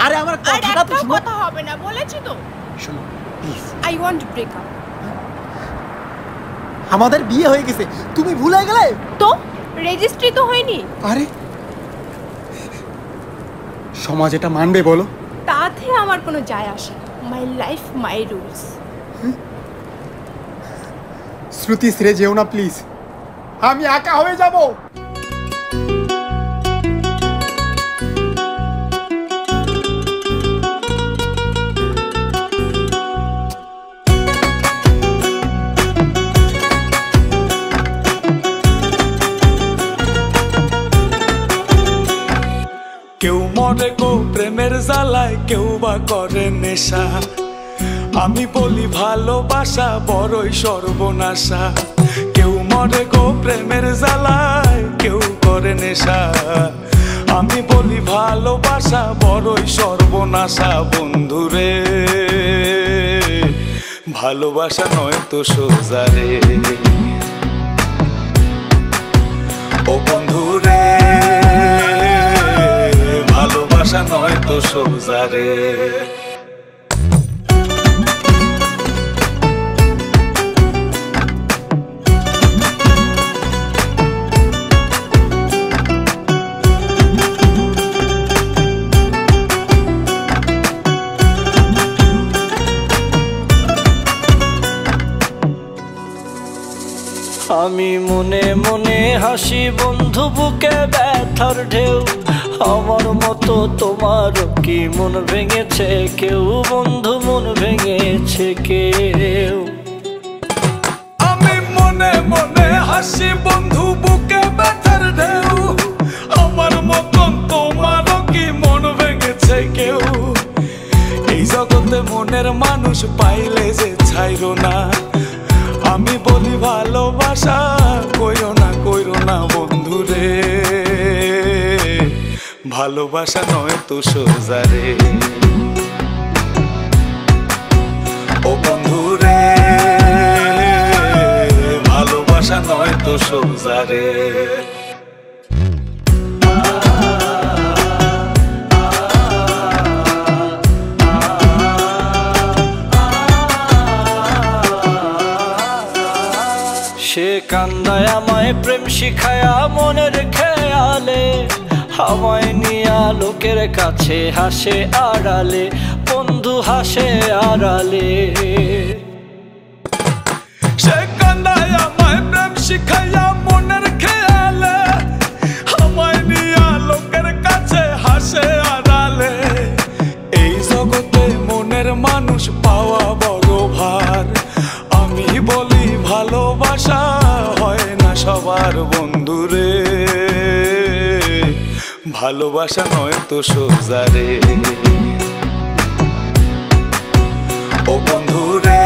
আরে আমার কথাটা তো শুনো। কথা হবে না বলেছি তো। শোনো please. I want to break up. আমাদের বিয়ে হয়ে গেছে, তুমি ভুলে গেলে? তো রেজিস্ট্রি তো হয়নি। আরে সমাজ এটা মানবে বলো? তাতে আমার কোনো যায় আসে না। My life my rules. শ্রুতি ছেড়ে যেও না প্লিজ, আমি একা হয়ে যাব। কেউ মরে গো প্রেমের জ্বালায়, কেউ বা করে নেশা। আমি বলি ভালোবাসা বড়ই সর্বনাশা। কেউ মরে গো প্রেমের জ্বালায়, কেউ করে নেশা। আমি বলি ভালোবাসা বড়ই সর্বনাশা। বন্ধুরে ভালোবাসা নয় তো সোজা রে। ও বন্ধুরে ভালোবাসা নয় তো সোজা রে। আমি মনে মনে হাসি বন্ধু, বুকে ব্যথার ঢেউ। আমার মতো তোমার কি মন ভেঙেছে কেউ? বন্ধু মন ভেঙেছে কেউ? আমি মনে মনে হাসি বন্ধু, বুকে ব্যথার ঢেউ। আমার মতন তোমারও কি মন ভেঙেছে কেউ? এই জগতে মনের মানুষ পাইলে যে ছাইরো না। আমি বলি ভালোবাসা কইরো না বন্ধুরে। ভালোবাসা নয় তো সোজা রে। ও বন্ধুরে ভালোবাসা নয় তো সোজা রে। সে কান্দায় আমায় প্রেম শিখায়া মনের খেয়ালে, আমায় নিয়া লোকের কাছে হাসে আড়ালে। বন্ধু হাসে আড়ালে। সে কান্দায় আমায় প্রেম শিখায়া মনের খেয়ালে, আমায় নিয়া লোকের কাছে হাসে আড়ালে। এই জগতে মনের মানুষ পাওয়া বড় ভার। আমি বলি ভালোবাসা হয় না সবার বন্ধুরে। ভালোবাসা নয় তো সোজা রে। ও বন্ধুরে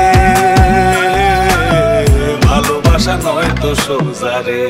ভালোবাসা নয় তো সোজা রে।